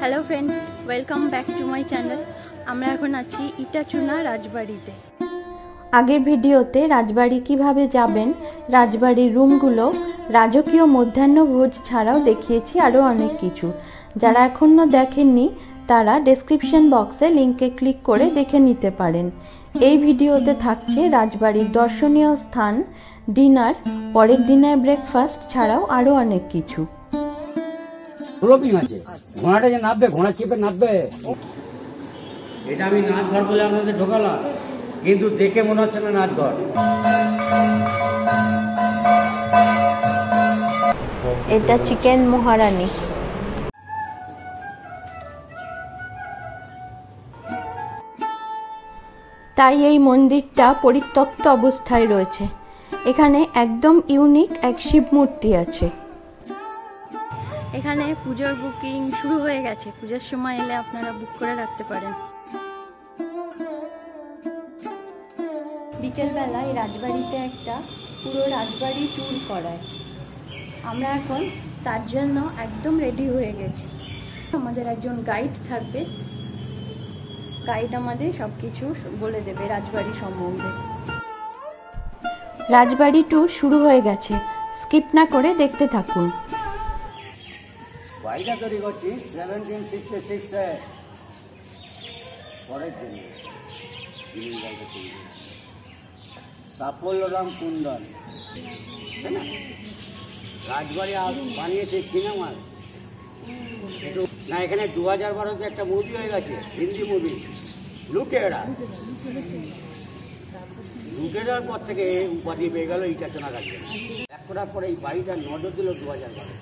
Hello friends, welcome back to my channel. আমরা এখন আছি ইটাচুনা রাজবাড়িতে। আগের ভিডিওতে রাজবাড়ি কিভাবে যাবেন, রাজবাড়ির রুমগুলো, রাজকীয় মধ্যাহ্নভোজ ছাড়াও দেখিয়েছি আরও অনেক কিছু। যারা এখনও দেখেননি তারা ডেসক্রিপশন বক্সে লিঙ্কে ক্লিক করে দেখে নিতে পারেন। এই ভিডিওতে থাকছে রাজবাড়ির দর্শনীয় স্থান, ডিনার, পরের দিনের ব্রেকফাস্ট ছাড়াও আরও অনেক কিছু। ঘোড়াটা যে নামবে, ঘোড়া চেপে নামবে। এটা আমি নাচঘর বলে আপনাদের ঢোকালাম, কিন্তু দেখে মনে হচ্ছে না নাচঘর। এটা চিকেন মহারানী। তাই এই মন্দিরটা পরিত্যক্ত অবস্থায় রয়েছে। এখানে একদম ইউনিক এক শিব মূর্তি আছে। এখানে পুজোর বুকিং শুরু হয়ে গেছে। পুজোর সময় এলে আপনারা বুক করে রাখতে পারেন। বিকেলবেলা এই রাজবাড়িতে একটা পুরো রাজবাড়ি ট্যুর করায়। আমরা এখন তার জন্য একদম রেডি হয়ে গেছি। আমাদের একজন গাইড থাকবে, গাইড আমাদের সব কিছু বলে দেবে রাজবাড়ি সম্বন্ধে। রাজবাড়ি ট্যুর শুরু হয়ে গেছে, স্কিপ না করে দেখতে থাকুন। বাড়িটা তৈরি করছি 1766 পরের দিন সাফল্যরাম কুণ্ডল, তাই না? রাজবাড়ি বানিয়েছে সিনেমার না। এখানে 2012-তে একটা মুভি হয়ে গেছে, হিন্দি মুভি লুটেরা। লুটেরার পর থেকে উপাধি পেয়ে গেল ইটাচুনা রাজবাড়ি। এক করার পরে এই বাড়িটার নজর দিল 2012।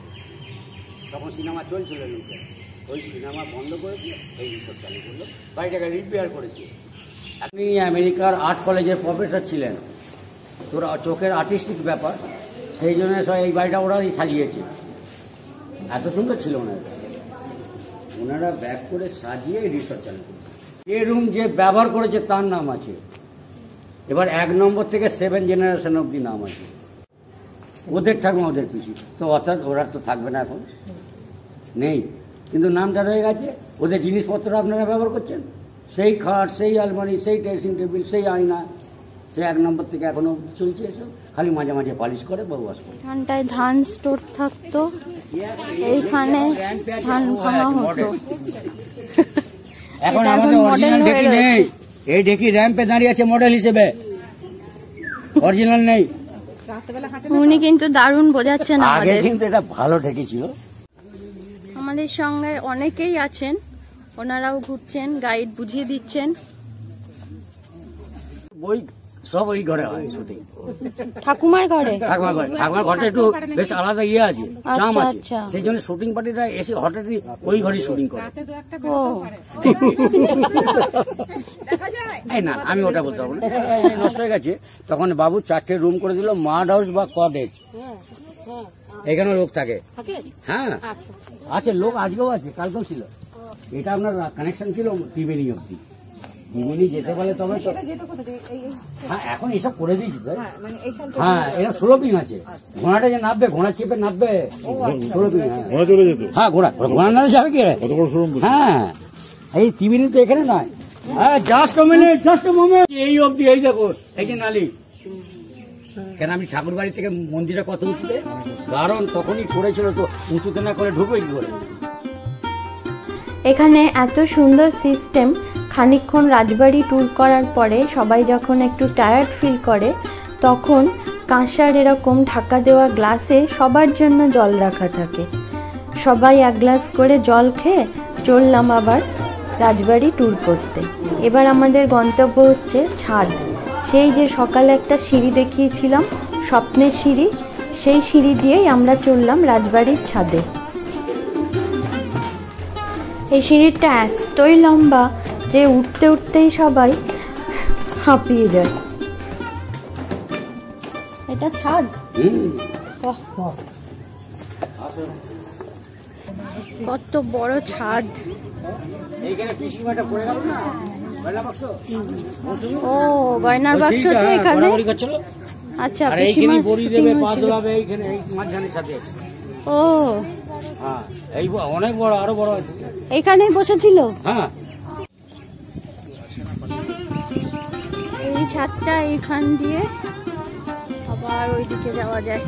তখন সিনেমা চলছিল লুটেরা, ওই সিনেমা বন্ধ করেছে, এই রিসোর্ট চালু করলো, বাড়িটাকে রিপেয়ার করেছে। আপনি আমেরিকার আর্ট কলেজের প্রফেসর ছিলেন, তোরা চোখের আর্টিস্টিক ব্যাপার, সেই জন্য সব এই বাড়িটা ওরাই সাজিয়েছে। এত সুন্দর ছিল ওনারা ব্যাক করে সাজিয়ে রিসোর্ট চালু করেছে। যে রুম যে ব্যবহার করেছে তার নাম আছে। এবার 1 নম্বর থেকে 7 জেনারেশন অবধি নাম আছে। ওদের ঠাকুমা, ওদের পিসি তো, অর্থাৎ ওরা তো থাকবে না, এখন নেই, কিন্তু নামটা রয়ে গেছে। ওদের জিনিসপত্র আপনারা ব্যবহার করছেন, সেই খাট, সেই আলমারি, সেই ড্রেসিং টেবিল, সেই আয়না, সে 1 নম্বর থেকে এখনো চলছে। এসব খালি মাঝে মাঝে পালিশ করে বা ওয়াশ করে। এখানটায় ধান স্টোর থাকতো, এইখানে ধান ভাঙা হতো। এখন আমাদের অরিজিনাল ঢেকি নেই, এই ঢেকি র্যাম্পে দাঁড়িয়ে আছে মডেল হিসেবে, অরিজিনাল নেই। উনি কিন্তু দারুণ বোঝাচ্ছেন আগে, কিন্তু এটা ভালো ঢেকি ছিল। আমাদের সঙ্গে অনেকেই আছেন, ওনারাও ঘুরছেন, গাইড বুঝিয়ে দিচ্ছেন। বই সব ওই ঘরে হয় শুটিং, ঠাকুমার ঘরে। ঠাকুমার ঘরটা একটু বেশ আলাদা ইয়ে আছে, চাম আছে, সেই জন্য শুটিং পার্টিরা এসে হঠাৎই ওই ঘরেই শুটিং করে। এই না, আমি ওটা বলতে পারবো না, নষ্ট হয়ে গেছে। তখন বাবু 4টে রুম করে দিল, মাড হাউস বা কটেজ। এখানে লোক থাকে, হ্যাঁ আছে লোক, আজকেও আছে, কালকেও ছিল। এটা আপনার কানেকশন ছিল ত্রিবেণী অব্দি। ত্রিবেণী যেতে পারলে তবে তো, হ্যাঁ এখন এসব করে দিয়েছি। হ্যাঁ, এটা 16 পিং আছে। ঘোড়াটা যে নামবে, ঘোড়া চেপে নামবে, 16 পিং। হ্যাঁ, ঘোড়া নামে যাবে কি? হ্যাঁ, এই ত্রিবেণী তো এখানে নয়। হ্যাঁ, জাস্ট আ মোমেন্ট, এই অব্দি। এই দেখো, এই যে নালি। কেন আমি ঠাকুর বাড়ি থেকে মন্দিরটা কত উঁচুতে, কারণ তখনই করেছিল, তো উঁচুতে না করে ঢুকবে কি করে? এখানে এত সুন্দর সিস্টেম। খানিকক্ষণ রাজবাড়ি ট্যুর করার পরে সবাই যখন একটু টায়ার্ড ফিল করে, তখন কাঁসার এরকম ঢাকা দেওয়া গ্লাসে সবার জন্য জল রাখা থাকে। সবাই 1 গ্লাস করে জল খেয়ে চললাম আবার রাজবাড়ি ট্যুর করতে। এবার আমাদের গন্তব্য হচ্ছে ছাদ। সেই যে সকালে একটা সিঁড়ি দেখিয়েছিলাম, স্বপ্নের সিঁড়ি, সেই সিঁড়ি দিয়েই আমরা চললাম রাজবাড়ির ছাদে। এই সিঁড়িটা এতই লম্বা যে উঠতে উঠতেই সবাই হাঁপিয়ে যায়। এটা ছাদ, কত বড় ছাদ। ও, গয়নার বাক্স তো এখানে। আচ্ছা, আর এইখানে বড়ি দেবে, পা দোলাবে এইখানে, এই মাঝখানের সাথে। ও হ্যাঁ, এই অনেক বড়, আরো বড় এখানেই বসেছিল। হ্যাঁ, এই ছাদটা এইখান দিয়ে আবার ওইদিকে যাওয়া যায়।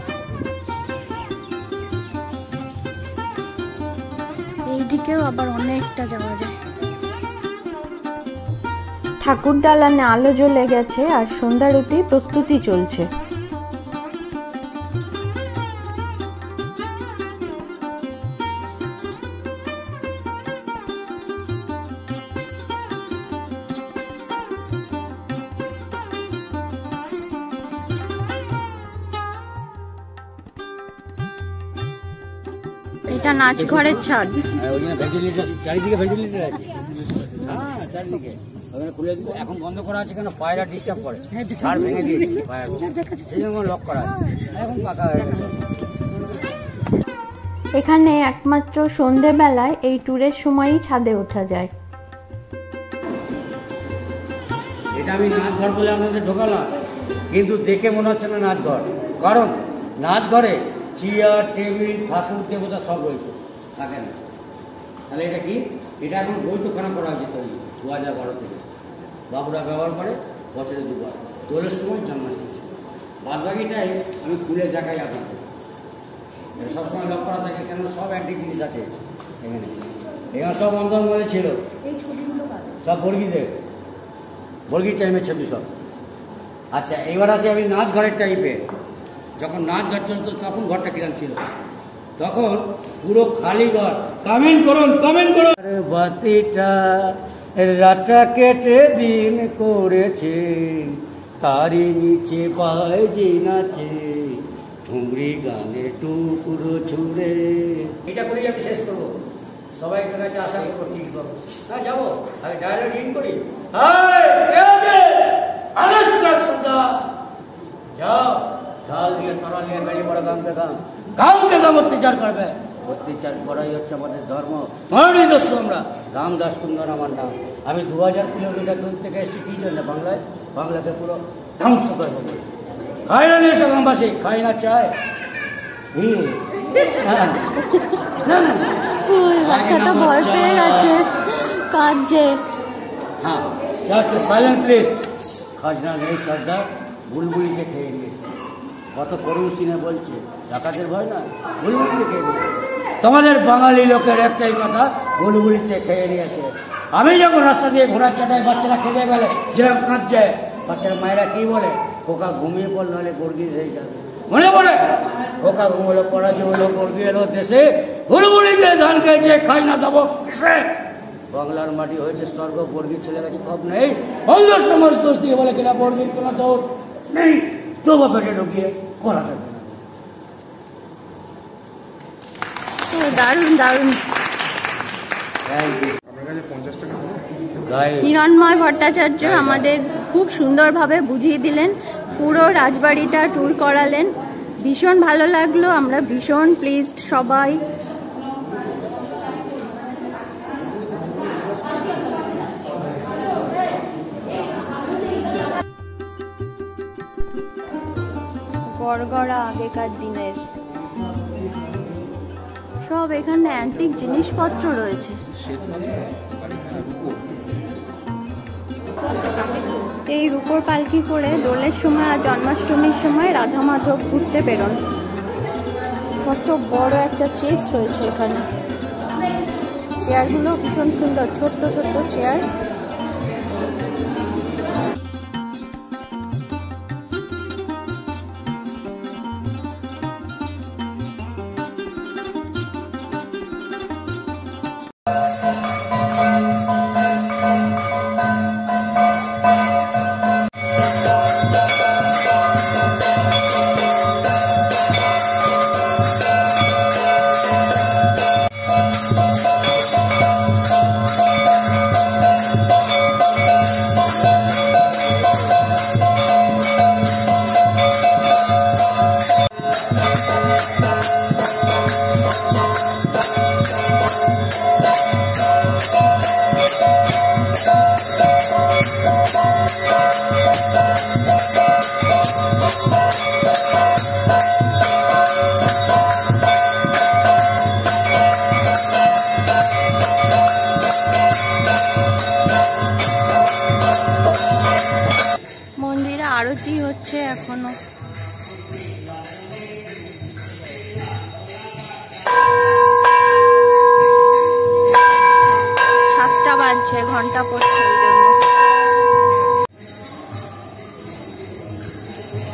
এইদিকেও আবার অনেকটা যাওয়া যায়। ঠাকুর দালানে আলো জ্বলে গেছে আর সন্ধ্যারতি প্রস্তুতি চলছে। এটা নাচ ঘরের ছাদ। চারিদিকে ভেন্টিলেটর আছে। হ্যাঁ, চারিদিকে খুলে দিল, এখন বন্ধ করা আছে কেন, পায়রা ডিস্টার্ব করে, ছাড় ভেঙে দিয়েছে, সেই জন্য লক করা আছে, এখন পাকা হয়ে গেছে। এখানে একমাত্র সন্ধেবেলায় এই ট্যুরের সময়ই ছাদে ওঠা যায়। এটা আমি নাচ ঘর বলে আপনাদের ঢোকালাম, কিন্তু দেখে মনে হচ্ছে না নাচ ঘর, কারণ নাচ ঘরে চেয়ার টেবিল ঠাকুর দেবতা সব রয়েছে, থাকে না। তাহলে এটা কি, এটা এখন বৈঠকখানা করা হয়েছে তৈরি 2012 থেকে। বাবুরা ব্যবহার করে বছরে 2 বার, দোলের সময়, জন্মাষ্টমীর সময়। বাদবাকিটাই আমি খুলে দেখাই আপনাকে, এটা সবসময় লক করা থাকে, কেন সব অ্যান্টিক জিনিস আছে এখানে। এখানে সব অন্দরমহলে ছিল, সব বর্গীদের, বর্গীর টাইমের ছবি সব। আচ্ছা, এবার আসি আমি নাচ ঘরের টাইপে। যখন নাচ ঘর চলতো তখন ঘরটা কিরম ছিল, তখন পুরো খালি ঘর। কমেন্ট করুন, কমেন্ট করুন। বাতিটা রাতটা কেটে দিন করেছে, তারই নিচে বাজে নাচে ঠুমরি গানের টুকরো ছুড়ে। এটা করেই আমি শেষ করবো, সবাই একটা কাছে আশা করবো। হ্যাঁ, যাবো, আগে ডায়লগ ইন করি। যাও, ঢাল দিয়ে তরা নিয়ে বেরিয়ে পড়া গামকে গাম অত্যাচার করবে। অত্যাচার করাই হচ্ছে আমাদের ধর্ম, দোস্ত আমরা। রামদাস কুন্দর আমার নাম। আমি 2000 কিলোমিটার দূর থেকে এসেছি কি জন্য, বাংলাকে পুরো ধ্বংস করে দেবো। খাই না নিয়ে গ্রামবাসী, খাই না চায়। বাচ্চাটা ভয় পেয়ে গেছে, কাঁদছে। হ্যাঁ, জাস্ট সাইলেন্ট প্লিজ। খাজনা নেই সর্দার, বুলবুলিকে খেয়ে নিয়েছে। কত করুণ সিনে বলছে, ডাকাতের ভয় না, বুলবুলিতে খেয়ে নিয়েছে। তোমাদের বাঙালি লোকের একটাই কথা, বুলবুলিতে খেয়ে নিয়েছে। আমি যখন রাস্তা দিয়ে ঘোড়ার চাটায় বাচ্চারা খেতে গেলে যেরকম কাঁদছে, বাচ্চারা মায়েরা কি বলে, খোকা ঘুমিয়ে পড়ল, নাহলে বর্গি হয়ে যাবে। মনে পড়ে, খোকা ঘুমলো, পরাজি হলো, বর্গি এলো দেশে, বুলবুলিতে ধান খেয়েছে, খাই না দেবো। বাংলার মাটি হয়েছে স্বর্গ, বর্গির ছেলে গেছে খব নেই। অন্য সমাজ দোষ দিয়ে বলে কিনা বর্গির কোনো দোষ নেই, তবু পেটে ঢুকিয়ে করা যাবে। দারুণ দারুণ। হিরণময় ভট্টাচার্য আমাদের খুব সুন্দরভাবে বুঝিয়ে দিলেন, পুরো রাজবাড়িটা ট্যুর করালেন। ভীষণ ভালো লাগলো, আমরা ভীষণ প্লিজড সবাই। গড়গড়া আগেকার দিনের সব এখানে অ্যান্টিক জিনিসপত্র রয়েছে। এই রূপোর পালকি করে দোলের সময় আর জন্মাষ্টমীর সময় রাধা মাধব ঘুরতে বেরোন। কত বড় একটা চেস রয়েছে এখানে। চেয়ারগুলো ভীষণ সুন্দর, ছোট্ট ছোট্ট চেয়ার। ঘন্টা পড়ছে এই জন্য।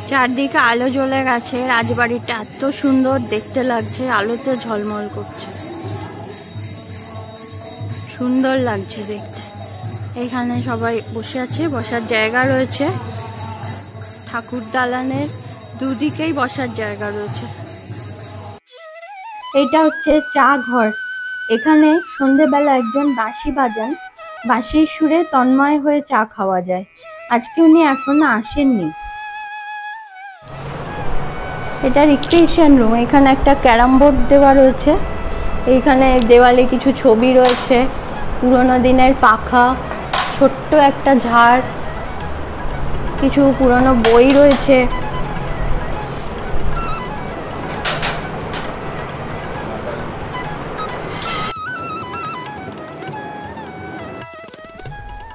চারদিকে আলো জ্বলে গেছে, রাজবাড়িটা এত সুন্দর দেখতে লাগছে, আলোতে ঝলমল করছে, সুন্দর লাগছে দেখতে। এখানে সবাই বসে আছে, বসার জায়গা রয়েছে, ঠাকুর দালানের দুদিকেই বসার জায়গা রয়েছে। এটা হচ্ছে চা ঘর। এখানে সন্ধেবেলা একজন বাঁশি বাজান, বাঁশির সুরে তন্ময় হয়ে চা খাওয়া যায়। আজকে উনি এখনো আসেননি। এটা রিক্রিয়েশন রুম। এখানে একটা ক্যারাম বোর্ড দেওয়া রয়েছে, এইখানে দেওয়ালে কিছু ছবি রয়েছে, পুরোনো দিনের পাখা, ছোট্ট একটা ঝাড়, কিছু পুরনো বই রয়েছে।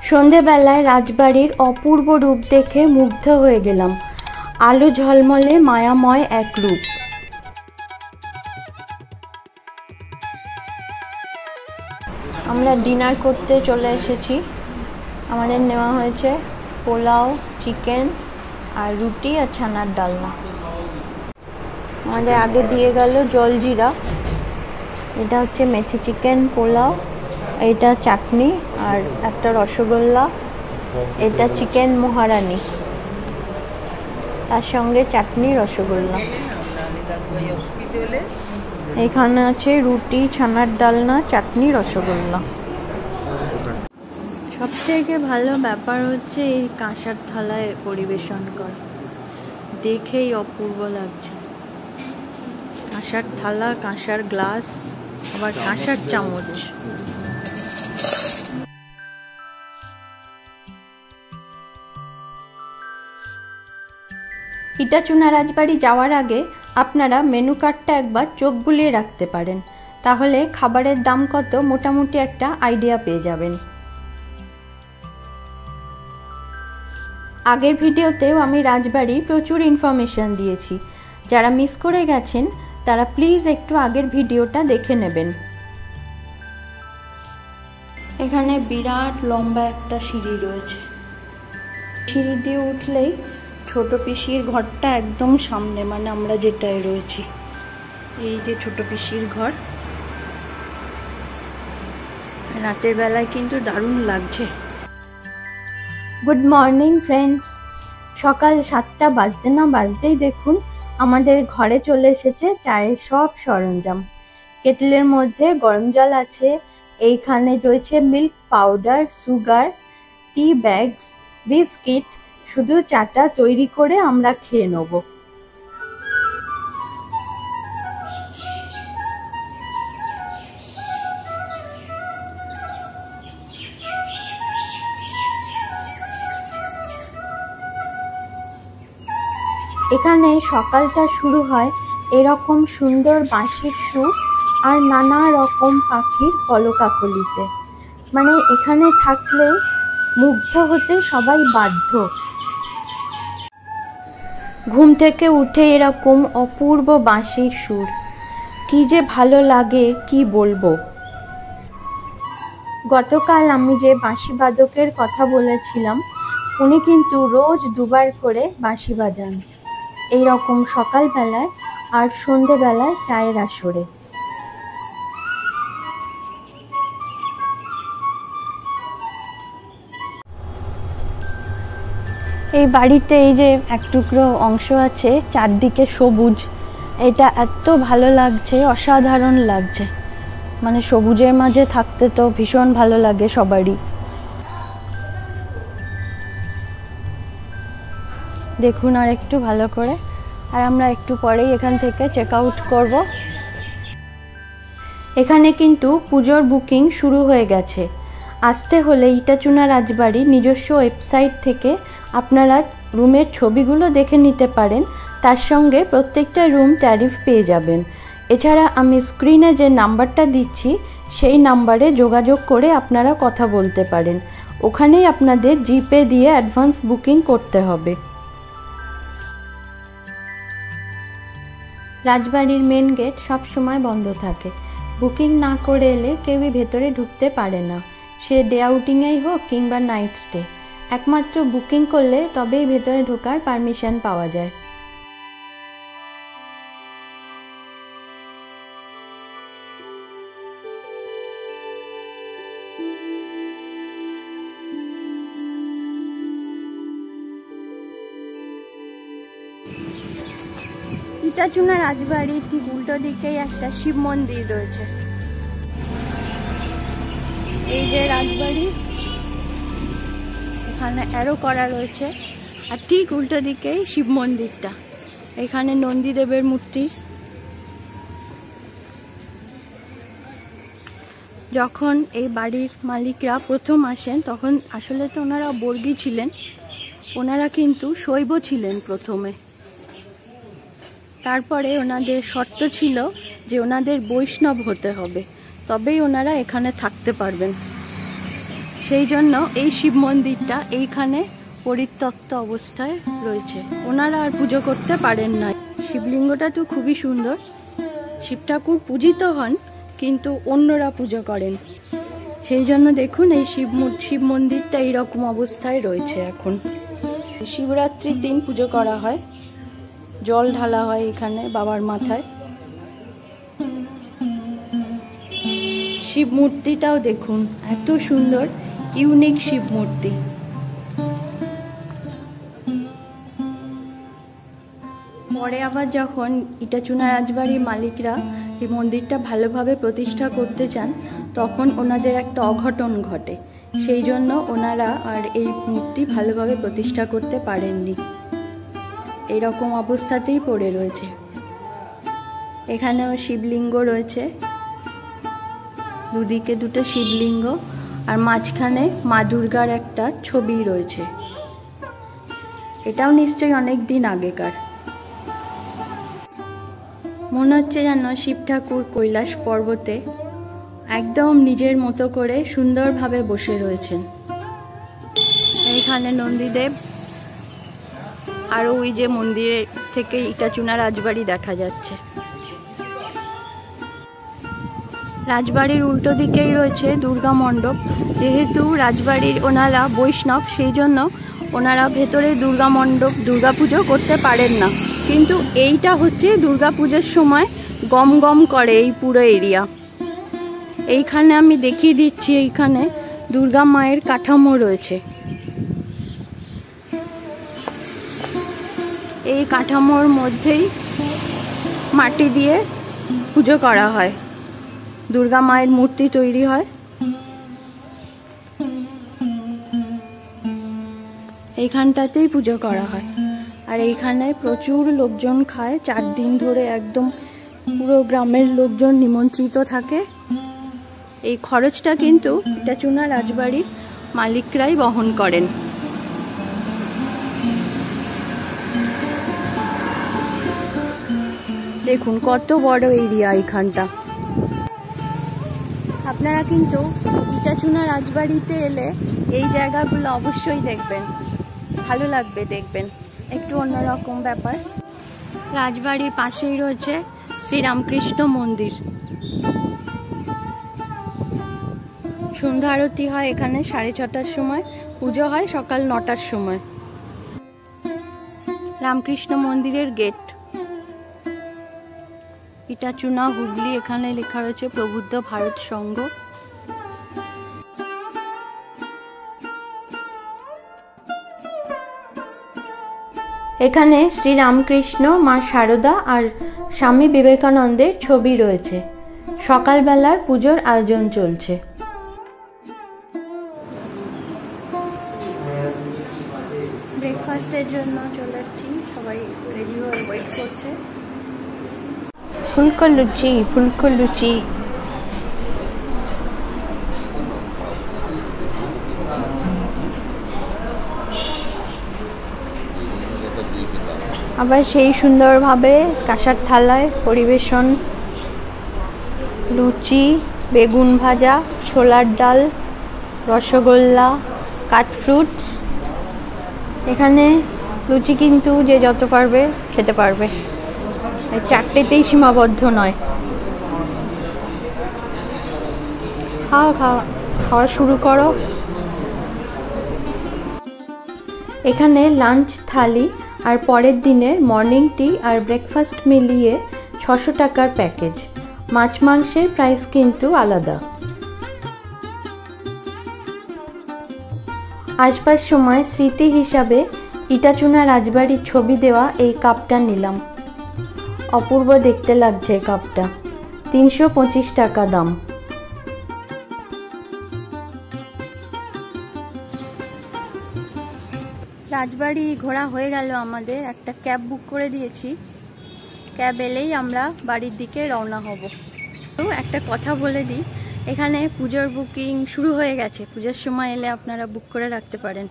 সন্ধেবেলায় রাজবাড়ির অপূর্ব রূপ দেখে মুগ্ধ হয়ে গেলাম। আলো ঝলমলে মায়াময় এক রূপ। আমরা ডিনার করতে চলে এসেছি। আমাদের নেওয়া হয়েছে পোলাও, চিকেন আর রুটি আর ছানার ডালনা। আমাদের আগে দিয়ে গেল জলজিরা। এটা হচ্ছে মেথি চিকেন পোলাও, এটা চাটনি আর একটা রসগোল্লা, এটা চিকেন মহারানি, তার সঙ্গে চাটনি রসগোল্লা। এখানে আছে রুটি, ছানার ডালনা, চাটনি, রসগোল্লা। সবথেকে ভালো ব্যাপার হচ্ছে এই কাঁসার থালায় পরিবেশন করা, দেখেই অপূর্ব লাগছে। কাঁসার থালা, কাঁসার গ্লাস, আবার কাঁসার চামচ। ইটাচুনা রাজবাড়ি যাওয়ার আগে আপনারা মেনু কার্ডটা একবার চোখ বুলিয়ে রাখতে পারেন, তাহলে খাবারের দাম কত মোটামুটি একটা আইডিয়া পেয়ে যাবেন। আগের ভিডিওতেও আমি রাজবাড়ি প্রচুর ইনফরমেশন দিয়েছি, যারা মিস করে গেছেন তারা প্লিজ একটু আগের ভিডিওটা দেখে নেবেন। এখানে বিরাট লম্বা একটা সিঁড়ি রয়েছে, সিঁড়ি দিয়ে উঠলেই ছোট পিসির ঘরটা একদম সামনে, মানে আমরা যেটায় রয়েছি, এই যে ছোট পিসির ঘর। রাতের বেলায় কিন্তু দারুণ লাগছে। Good morning friends. সকাল 7টা বাজতে না বাজতেই দেখুন আমাদের ঘরে চলে এসেছে চায়ের সব সরঞ্জাম। কেটলের মধ্যে গরম জল আছে, এইখানে রয়েছে মিল্ক পাউডার, সুগার, টি ব্যাগস, বিস্কিট। শুধু চাটা তৈরি করে আমরা খেয়ে নেব। এখানে সকালটা শুরু হয় এরকম সুন্দর বাঁশির সুর আর নানা রকম পাখির কলকাকলিতে। মানে এখানে থাকলে মুগ্ধ হতে সবাই বাধ্য। ঘুম থেকে উঠে এরকম অপূর্ব বাঁশির সুর কি যে ভালো লাগে কি বলবো। গতকাল আমি যে বাঁশি বাদকের কথা বলেছিলাম উনি কিন্তু রোজ দুবার করে বাঁশি বাজান, এইরকম সকালবেলায় আর সন্ধেবেলায় চায়ের আসরে। এই বাড়িতে এই যে এক টুকরো অংশ আছে, চারদিকে সবুজ, এটা এত ভালো লাগছে, অসাধারণ লাগছে। মানে সবুজের মাঝে থাকতে তো ভীষণ ভালো লাগে সবারই। দেখুন আর একটু ভালো করে, আর আমরা একটু পরেই এখান থেকে চেক আউট করব। এখানে কিন্তু পুজোর বুকিং শুরু হয়ে গেছে। আসতে হলে ইটাচুনা রাজবাড়ির নিজস্ব ওয়েবসাইট থেকে আপনারা রুমের ছবিগুলো দেখে নিতে পারেন, তার সঙ্গে প্রত্যেকটা রুম ট্যারিফ পেয়ে যাবেন। এছাড়া আমি স্ক্রিনে যে নাম্বারটা দিচ্ছি সেই নাম্বারে যোগাযোগ করে আপনারা কথা বলতে পারেন। ওখানেই আপনাদের জিপে দিয়ে অ্যাডভান্স বুকিং করতে হবে। রাজবাড়ির মেন গেট সব সময় বন্ধ থাকে, বুকিং না করে এলে কেউই ভেতরে ঢুকতে পারে না। সে ডে আউটিংয়েই হোক কিংবা নাইট স্টে, একমাত্র বুকিং করলে তবেই ভেতরে ঢোকার পারমিশন পাওয়া যায়। ইটাচুনা রাজবাড়ির ঠিক উল্টো দিকেই একটা শিব মন্দির রয়েছে। এই যে রাজবাড়ি, এখানে অ্যারো করা রয়েছে, আর ঠিক উল্টো দিকেই শিব মন্দিরটা। এখানে নন্দীদেবের মূর্তি। যখন এই বাড়ির মালিকরা প্রথম আসেন তখন আসলে তো ওনারা বর্গী ছিলেন, ওনারা কিন্তু শৈব ছিলেন প্রথমে। তারপরে ওনাদের শর্ত ছিল যে ওনাদের বৈষ্ণব হতে হবে, তবেই ওনারা এখানে থাকতে পারবেন। সেই জন্য এই শিব মন্দিরটা এইখানে পরিত্যক্ত অবস্থায় রয়েছে, ওনারা আর পুজো করতে পারেন না। শিবলিঙ্গটা তো খুবই সুন্দর, শিব ঠাকুর পূজিত হন কিন্তু অন্যরা পুজো করেন। সেই জন্য দেখুন এই শিব মন্দিরটা এইরকম অবস্থায় রয়েছে এখন। শিবরাত্রির দিন পুজো করা হয়, জল ঢালা হয় এখানে বাবার মাথায়। শিব মূর্তিটাও দেখুন, এত সুন্দর ইউনিক শিব মূর্তি। পরে আবার যখন ইটাচুনা রাজবাড়ির মালিকরা এই মন্দিরটা ভালোভাবে প্রতিষ্ঠা করতে চান তখন ওনাদের একটা অঘটন ঘটে, সেই জন্য ওনারা আর এই মূর্তি ভালোভাবে প্রতিষ্ঠা করতে পারেননি, এইরকম অবস্থাতেই পড়ে রয়েছে। এখানেও শিবলিঙ্গ রয়েছে, দুদিকে দুটো শিবলিঙ্গ, আর মাঝখানে মা দুর্গার একটা ছবি রয়েছে। এটাও নিশ্চয়ই অনেক দিন আগেকার। মনে হচ্ছে যেন শিব ঠাকুর কৈলাস পর্বতে একদম নিজের মতো করে সুন্দরভাবে বসে রয়েছেন। এইখানে নন্দীদেব, আর ওই যে মন্দিরের থেকে ইটাচুনা রাজবাড়ি দেখা যাচ্ছে। রাজবাড়ির উল্টো দিকেই রয়েছে দুর্গা মণ্ডপ। যেহেতু রাজবাড়ির ওনারা বৈষ্ণব, সেই জন্য ওনারা ভেতরে দুর্গা মণ্ডপ দুর্গা পুজো করতে পারেন না, কিন্তু এইটা হচ্ছে দুর্গা পুজোর সময় গম গম করে এই পুরো এরিয়া। এইখানে আমি দেখিয়ে দিচ্ছি, এইখানে দুর্গা মায়ের কাঠামো রয়েছে। এই কাঠামোর মধ্যেই মাটি দিয়ে পুজো করা হয়, দুর্গা মায়ের মূর্তি তৈরি হয়। এইখানটাতেই পুজো করা হয়, আর এইখানে প্রচুর লোকজন খায়। 4 দিন ধরে একদম পুরো গ্রামের লোকজন নিমন্ত্রিত থাকে। এই খরচটা কিন্তু ইটাচুনা রাজবাড়ির মালিকরাই বহন করেন। দেখুন কত বড় এরিয়া এইখানটা। আপনারা কিন্তু ইটাচুনা রাজবাড়িতে এলে এই জায়গাগুলো অবশ্যই দেখবেন, ভালো লাগবে দেখবেন, একটু অন্যরকম ব্যাপার। রাজবাড়ির পাশেই রয়েছে শ্রীরামকৃষ্ণ মন্দির। সন্ধ্যা আরতি হয় এখানে 6:30টার সময়, পুজো হয় সকাল 9টার সময়। রামকৃষ্ণ মন্দিরের গেট। ইটাচুনা হুগলি, এখানে লেখা রয়েছে প্রবুদ্ধ ভারত সংঘ। এখানে শ্রীরামকৃষ্ণ, মা শারদা আর স্বামী বিবেকানন্দের ছবি রয়েছে। সকালবেলার পুজোর আয়োজন চলছে। ব্রেকফাস্টের জন্য চলে আসছি, সবাই রেডি হয়ে ওয়েট করছে। ফুলকো লুচি, ফুলকো লুচি। আবার সেই সুন্দরভাবে কাঁসার থালায় পরিবেশন। লুচি, বেগুন ভাজা, ছোলার ডাল, রসগোল্লা, কাটফ্রুটস। এখানে লুচি কিন্তু যে যত পারবে খেতে পারবে, 4টেতেই সীমাবদ্ধ নয়। খাওয়া খাওয়া। খাওয়া শুরু করো। এখানে লাঞ্চ থালি আর পরের দিনের মর্নিং টি আর ব্রেকফাস্ট মিলিয়ে 600 টাকার প্যাকেজ। মাছ মাংসের প্রাইস কিন্তু আলাদা। আসবার সময় স্মৃতি হিসাবে ইটাচুনা রাজবাড়ির ছবি দেওয়া এই কাপটা নিলাম। অপূর্ব দেখতে লাগছে কাপটা, 325 টাকা দাম। রাজবাড়ি ঘোরা হয়ে গেল আমাদের। একটা ক্যাব বুক করে দিয়েছি, ক্যাব এলেই আমরা বাড়ির দিকে রওনা হব। তো একটা কথা বলে দিই, এখানে পুজোর বুকিং শুরু হয়ে গেছে। পুজোর সময় এলে আপনারা বুক করে রাখতে পারেন।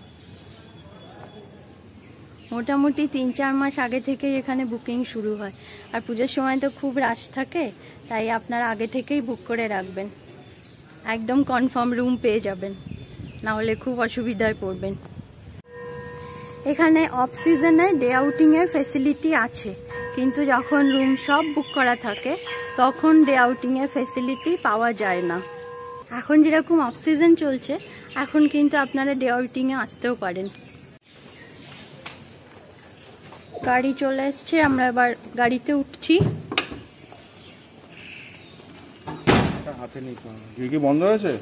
মোটামুটি 3-4 মাস আগে থেকেই এখানে বুকিং শুরু হয়। আর পুজোর সময় তো খুব রাশ থাকে, তাই আপনারা আগে থেকেই বুক করে রাখবেন। একদম কনফার্ম রুম পেয়ে যাবেন, না হলে খুব অসুবিধায় পড়বেন। এখানে অফ সিজনে ডে আউটিংয়ের ফেসিলিটি আছে, কিন্তু যখন রুম সব বুক করা থাকে তখন ডে আউটিংয়ের ফেসিলিটি পাওয়া যায় না। এখন যেরকম অফ সিজন চলছে, এখন কিন্তু আপনারা ডে আউটিংয়ে আসতেও পারেন। গাড়ি চলে এসছে, আমরা এবার গাড়িতে উঠছি। বন্ধ হয়েছে।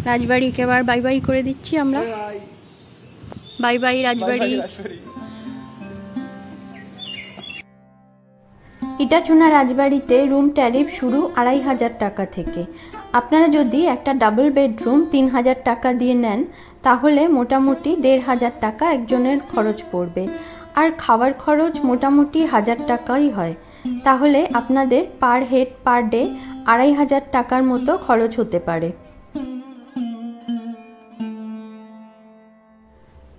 রাজবাড়িকে এবার বাই বাই করে দিচ্ছি আমরা। বাই বাই রাজবাড়ি। ইটাচুনা রাজবাড়িতে রুম ট্যারিফ শুরু 2500 টাকা থেকে। আপনারা যদি একটা ডাবল বেডরুম 3000 টাকা দিয়ে নেন, তাহলে মোটামুটি 1500 টাকা একজনের খরচ পড়বে। আর খাবার খরচ মোটামুটি 1000 টাকাই হয়। তাহলে আপনাদের পার হেড পার ডে 2500 টাকার মতো খরচ হতে পারে।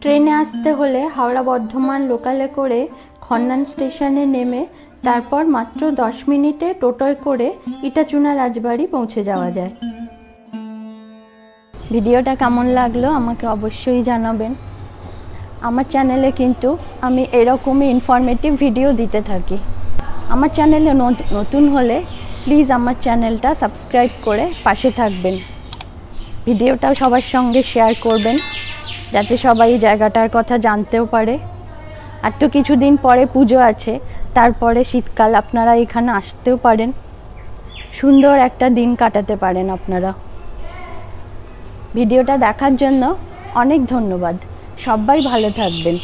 ট্রেনে আসতে হলে হাওড়া বর্ধমান লোকালে করে খন্নান স্টেশনে নেমে তারপর মাত্র 10 মিনিটে টোটোয় করে ইটাচুনা রাজবাড়ি পৌঁছে যাওয়া যায়। ভিডিওটা কেমন লাগলো আমাকে অবশ্যই জানাবেন। আমার চ্যানেলে কিন্তু আমি এরকমই ইনফরমেটিভ ভিডিও দিতে থাকি। আমার চ্যানেলে নতুন হলে প্লিজ আমার চ্যানেলটা সাবস্ক্রাইব করে পাশে থাকবেন। ভিডিওটাও সবার সঙ্গে শেয়ার করবেন, যাতে সবাই এই জায়গাটার কথা জানতেও পারে। আর তো কিছুদিন পরে পুজো আছে, তারপরে শীতকাল, আপনারা এখানে আসতেও পারেন। সুন্দর একটা দিন কাটাতে পারেন আপনারা। ভিডিওটা দেখার জন্য অনেক ধন্যবাদ। সবাই ভালো থাকবেন।